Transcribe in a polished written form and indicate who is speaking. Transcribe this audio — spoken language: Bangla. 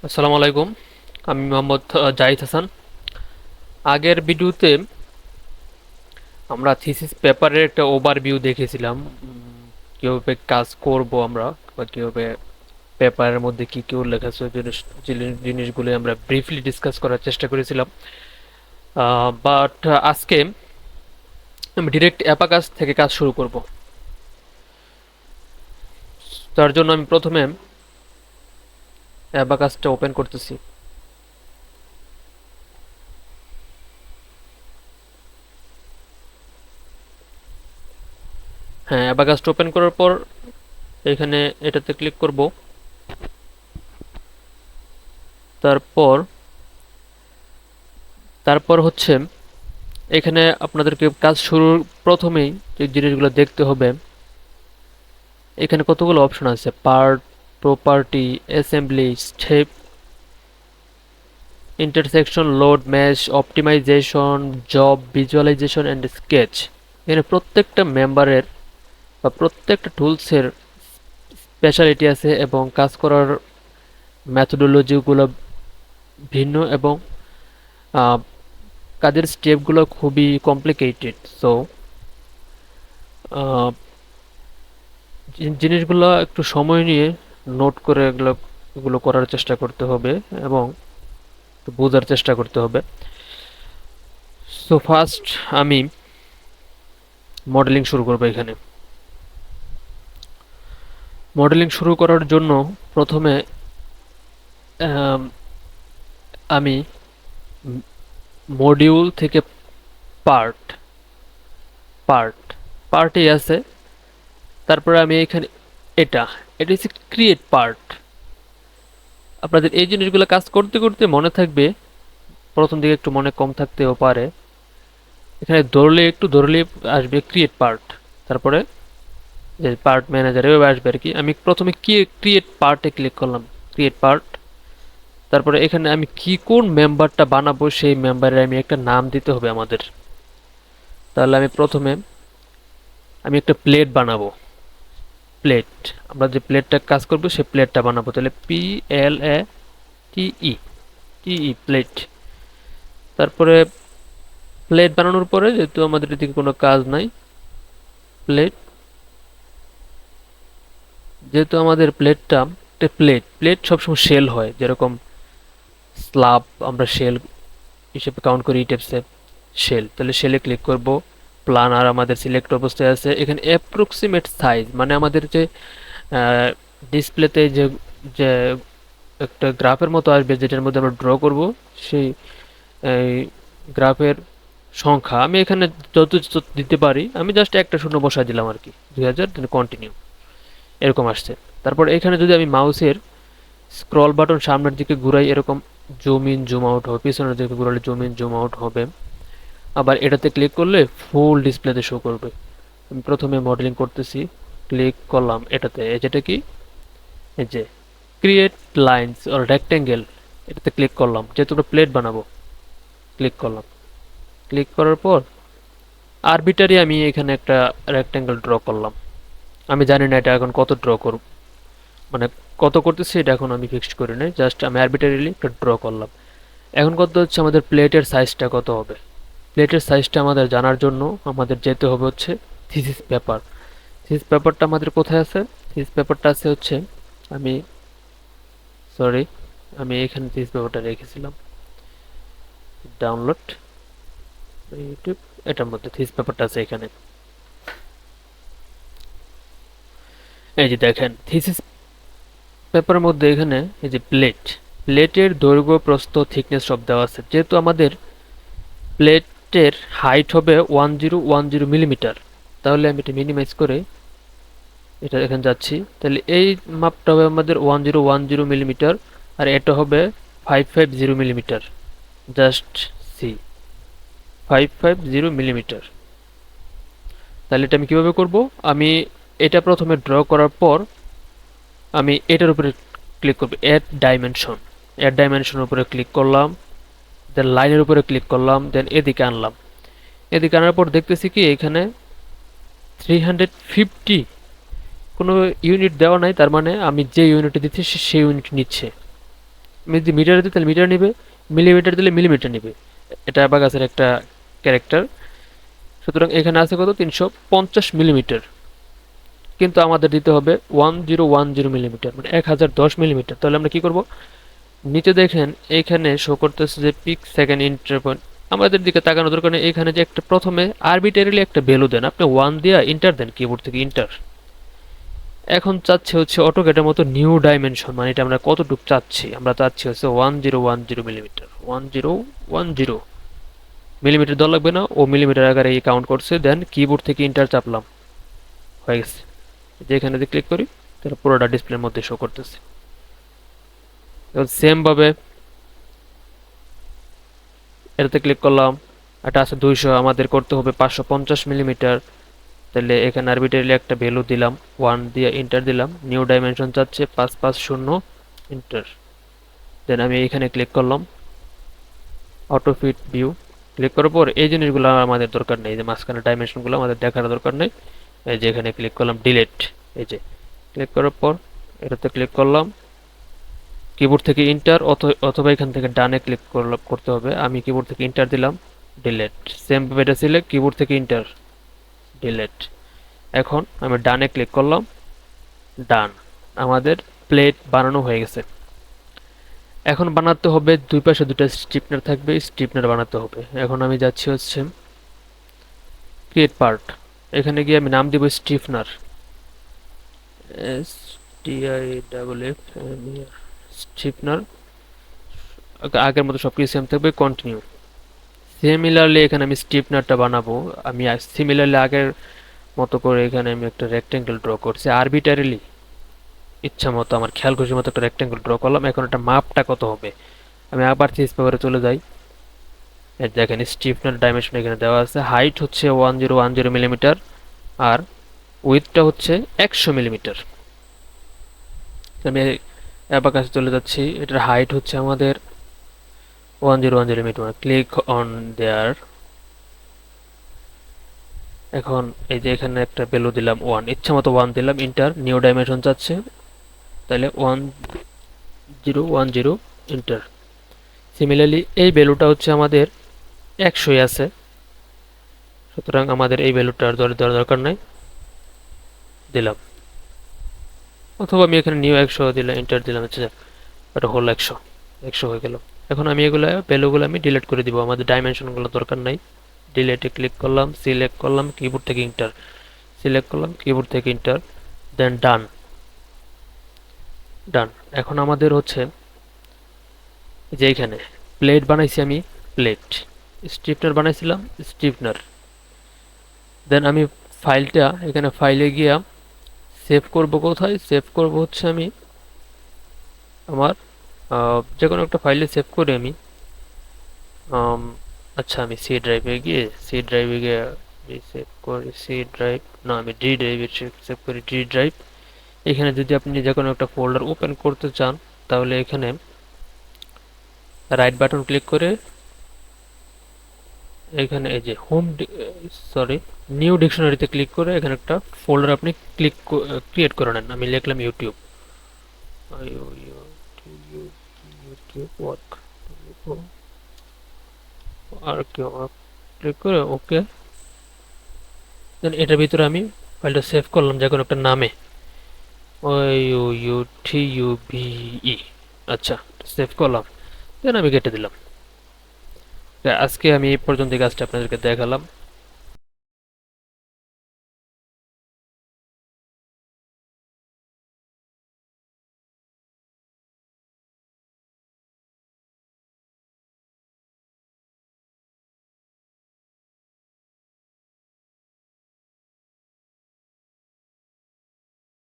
Speaker 1: আসসালামু আলাইকুম। আমি মোহাম্মদ জাহিদ হাসান। আগের ভিডিওতে আমরা থিসিস পেপারের একটা ওভারভিউ দেখেছিলাম। কিভাবে কাজ করব আমরা, বা কিভাবে পেপারের মধ্যে কি কি উল্লেখ আছে জিনিসগুলো আমরা ব্রিফলি ডিসকাস করার চেষ্টা করেছিলাম। বাট আজকে আমি ডিরেক্ট অ্যাপাকাস থেকে কাজ শুরু করব। তার জন্য আমি প্রথমে অ্যাবাকাসটা ওপেন করতেছি। হ্যাঁ, অ্যাবাকাসটা ওপেন করার পর এখানে এটাতে ক্লিক করব। তারপর তারপর হচ্ছে এখানে আপনাদেরকে কাজ শুরুর প্রথমেই যে জিনিসগুলো দেখতে হবে, এখানে কতগুলো অপশন আছে: part, property, assembly, step, intersection, load, mesh, optimisation, job, visualisation and sketch. এখানে প্রত্যেকটা মেম্বারের বা প্রত্যেকটা টুলসের স্পেশালিটি আছে এবং কাজ করার ম্যাথোডোলজিগুলো ভিন্ন, এবং কাজের স্টেপগুলো খুবই কমপ্লিকেটেড। সো জিনিসগুলো একটু সময় নিয়ে নোট করে এগুলো এগুলো করার চেষ্টা করতে হবে এবং একটু বোঝার চেষ্টা করতে হবে। সো ফার্স্ট আমি মডেলিং শুরু করবো। এখানে মডেলিং শুরু করার জন্য প্রথমে আম, আমি মডিউল থেকে পার্ট পার্ট পার্টই আছে। তারপরে আমি এখানে এটা এটা হচ্ছে ক্রিয়েট পার্ট। আপনাদের এই জিনিসগুলো কাজ করতে করতে মনে থাকবে, প্রথম দিকে একটু মনে কম থাকতেও পারে। এখানে ধরলে আসবে ক্রিয়েট পার্ট, তারপরে যে পার্ট ম্যানেজার এভাবে আসবে আর কি। আমি প্রথমে কি ক্রিয়েট পার্টে ক্লিক করলাম, ক্রিয়েট পার্ট। তারপরে এখানে আমি কি কোন মেম্বারটা বানাবো সেই মেম্বারের আমি একটা নাম দিতে হবে আমাদের। তাহলে আমি একটা প্লেট বানাবো। প্লেট, আমরা যে প্লেটটা কাজ করবো সেই প্লেটটা বানাবো। তাহলে PLATE, টিই প্লেট। তারপরে প্লেট বানানোর পরে, যেহেতু আমাদের এদিকে কোনো কাজ নাই, প্লেট, যেহেতু আমাদের প্লেটটা একটা প্লেট প্লেট সবসময় শেল হয়, যেরকম স্ল্যাব আমরা শেল হিসেবে কাউন্ট করি, এই টাইপসে শেল। তাহলে শেলে ক্লিক করব। প্ল্যানার আমাদের সিলেক্ট অবস্থায় আছে। এখানে অ্যাপ্রক্সিমেট সাইজ মানে আমাদের যে ডিসপ্লেতে যে যে একটা গ্রাফের মতো আসবে, যেটার মধ্যে আমরা ড্র করব, সেই গ্রাফের সংখ্যা আমি এখানে যত দিতে পারি। আমি জাস্ট একটা শূন্য বসায় দিলাম আর কি, 2000, কন্টিনিউ, এরকম আসছে। তারপর এখানে যদি আমি মাউসের স্ক্রল বাটন সামনের দিকে ঘুরাই, এরকম জুম ইন জুম আউট হবে, পিছনের দিকে ঘুরালে জুম ইন জুম আউট হবে। আবার এটাতে ক্লিক করলে ফুল ডিসপ্লেতে শো করবে। আমি প্রথমে মডেলিং করতেছি, ক্লিক করলাম এটাতে, যেটা কি, এই যে ক্রিয়েট লাইন্স অর রেক্টেঙ্গেল, এটাতে ক্লিক করলাম, যেহেতু আমরা প্লেট বানাবো। ক্লিক করলাম, ক্লিক করার পর আরবিটারি আমি এখানে একটা রেক্টেঙ্গেল ড্র করলাম। আমি জানি না এটা এখন কত ড্র করব, মানে কত করতেছি এটা এখন আমি ফিক্সড করি নাই, জাস্ট আমি আরবিটারিলি একটা ড্র করলাম। এখন কত হচ্ছে, আমাদের প্লেটের সাইজটা কত হবে। প্লেটের সাইজটা আমাদের জানার জন্য আমাদের যেতে হবে হচ্ছে থিসিস পেপার। থিসিস পেপারটা আমাদের কোথায় আছে? থিসিস পেপারটা আছে হচ্ছে, আমি সরি, আমি এখানে থিসিস পেপারটা রেখেছিলাম, ডাউনলোড ইউটিউব, এটার মধ্যে থিসিস পেপারটা আছে এখানে। এই যে দেখেন থিসিস পেপারের মধ্যে এখানে এই যে প্লেটের দৈর্ঘ্য, প্রস্থ, থিকনেস সব দেওয়া আছে। যেহেতু আমাদের প্লেটের হাইট হবে 1010 মিলিমিটার, তাহলে আমি এটা মিনিমাইজ করে এটা এখানে যাচ্ছি। তাহলে এই মাপটা হবে আমাদের 1010 মিলিমিটার, আর এটা হবে 550 মিলিমিটার। Just see, 550 millimetre. তাহলে এটা আমি কিভাবে করব? আমি এটা প্রথমে ড্র করার পর আমি এটার উপরে ক্লিক করব, অ্যাড ডাইমেনশন। অ্যাড ডাইমেনশনের উপরে ক্লিক করলাম, দেন লাইনের উপরে ক্লিক করলাম, দেন এদিকে আনলাম। এদিকে আনার পর দেখতেছি কি এখানে 350 কোনো ইউনিট দেওয়া নাই, তার মানে আমি যে ইউনিটে দিচ্ছি সেই ইউনিট নিচ্ছে। আমি যদি মিটারে দিই তাহলে মিটার নিবে, মিলিমিটার দিলে মিলিমিটার নিবে। এটা অ্যাবাকাসের একটা ক্যারেক্টার। সুতরাং এখানে আছে কত, 350 মিলিমিটার, কিন্তু আমাদের দিতে হবে 1010 মিলিমিটার, মানে 1010 মিলিমিটার। তাহলে আমরা কি করব, নিচে দেখেন এইখানে শো করতেছে যে পিক সেকেন্ড ইন্টার পয়েন্ট। আমাদের দিকে তাকানো দরকার নেই, এখানে যে একটা প্রথমে আরবিটারিলি একটা ভ্যালু দেন, আপনি 1 দিয়া ইন্টার দেন, কিবোর্ড থেকে ইন্টার। এখন চাচ্ছে হচ্ছে অটোক্যাডের মতো নিউ ডাইমেনশন, মানে এটা আমরা কতটুকু চাচ্ছি, আমরা চাচ্ছি হচ্ছে 1010 মিলিমিটার, 1010 মিলিমিটার দেওয়া লাগবে না, ও মিলিমিটার আকারে এই কাউন্ট করছে। দেন কিবোর্ড থেকে ইন্টার চাপলাম, হয়ে গেছে। যেখানে যদি ক্লিক করি তাহলে পুরোটা ডিসপ্লের মধ্যে শো করতেছে। সেম ভাবে এটাতে ক্লিক করলাম, এটা আছে 200, আমাদের করতে হবে 550 মিলিমিটার। তাহলে এখানে আরবিটারিলি একটা ভ্যালু দিলাম, 1 দিয়ে ইন্টার দিলাম, নিউ ডাইমেনশন চাচ্ছে 550 ইন্টার। দেন আমি এখানে ক্লিক করলাম, অটো ফিট ভিউ। ক্লিক করার পর এই জিনিসগুলো আমাদের দরকার নেই, যে মাঝখানে ডাইমেনশনগুলো আমাদের দেখার দরকার নেই। এই যে এখানে ক্লিক করলাম ডিলিট, এই যে ক্লিক করার পর এটাতে ক্লিক করলাম, কিবোর্ড থেকে ইন্টার অথবা এখান থেকে ডানে ক্লিক করতে হবে। আমি কিবোর্ড থেকে ইন্টার দিলাম, ডিলিট। সেম এটা সিলেক্ট, কিবোর্ড থেকে ইন্টার, ডিলিট। এখন আমি ডানে ক্লিক করলাম, ডান। আমাদের প্লেট বানানো হয়ে গেছে। এখন বানাতে হবে দুই পাশে দুটো স্ট্রিপনার থাকবে, স্ট্রিপনার বানাতে হবে। এখন আমি যাচ্ছি হচ্ছে ক্রিয়েট পার্ট, এখানে গিয়ে আমি নাম দিব স্ট্রিপনার, STIFF স্ট্রিপনার। আগের মতো সবকিছু সেম থাকবে, কন্টিনিউ। সিমিলারলি এখানে আমি স্ট্রিপনারটা বানাবো। আমি সিমিলারলি আগের মতো করে এখানে আমি একটা রেক্টেঙ্গেল ড্র করছি আরবিটারিলি, ইচ্ছা মতো আমার খেয়াল খুশি মতো একটা রেক্টেঙ্গেল ড্র করলাম। এখন একটা মাপটা কত হবে, আমি আবার থিস পেপারে চলে যাই। দেখেন স্টিফনার ডাইমেনশন এখানে দেওয়া আছে, হাইট হচ্ছে 1010 মিলিমিটার, আর উইথটা হচ্ছে 100 মিলিমিটার। আমি আবার কাছে চলে যাচ্ছি, এটার হাইট হচ্ছে আমাদের 1010 মিলিমিটার। Click on their. এখন এই যে এখানে একটা ভ্যালু দিলাম 1, ইচ্ছা মতো 1 দিলাম, ইন্টার। নিউ ডাইমেনশন চাচ্ছে, তাহলে 1010 ইন্টার। সিমিলারলি এই ভ্যালুটা হচ্ছে আমাদের 100 আছে, সুতরাং আমাদের এই ভ্যালুটা আর দেওয়ার দরকার নাই, দিলাম। অথবা আমি এখানে নিউ 100 দিলাম, এন্টার দিলাম, আচ্ছা ওটা হলো 100 হয়ে গেল। এখন আমি এগুলো ভ্যালুগুলো আমি ডিলিট করে দিব, আমাদের ডাইমেনশনগুলো দরকার নাই। ডিলিটে ক্লিক করলাম, সিলেক্ট করলাম, কিবোর্ড থেকে ইন্টার, সিলেক্ট করলাম, কিবোর্ড থেকে ইন্টার, দেন ডান। ডান। এখন আমাদের হচ্ছে যে এইখানে প্লেট বানাইছি আমি, প্লেট। স্ট্রিপনার বানাইছিলাম, স্ট্রিপনার। দেন আমি ফাইলটা এখানে ফাইলে গিয়া সেভ করব। কোথায় সেভ করব হচ্ছে আমি আমার যে কোনো একটা ফাইলে সেভ করে আমি আচ্ছা আমি সি ড্রাইভে গিয়ে সেভ করি। সি ড্রাইভ না, আমি ডি ড্রাইভে সেভ করি, ডি ড্রাইভ। এখানে যদি আপনি যে কোনো একটা ফোল্ডার ওপেন করতে চান তাহলে এখানে রাইট বাটন ক্লিক করে এখানে এই যে সরি নিউ ডিকশনারিতে ক্লিক করে এখানে একটা ফোল্ডার আপনি ক্রিয়েট করে নেন। আমি লিখলাম ইউটিউব, ইউটিউব ওয়ার্ক, আর কেউ ক্লিক করে ওকে। দেন এটার ভিতরে আমি ফাইলটা সেভ করলাম যে কোনো একটা নামে, OUTUBE। আচ্ছা, সেভ করলাম, দেন আমি কেটে দিলাম। আজকে আমি এই পর্যন্ত কাজটা আপনাদেরকে দেখালাম।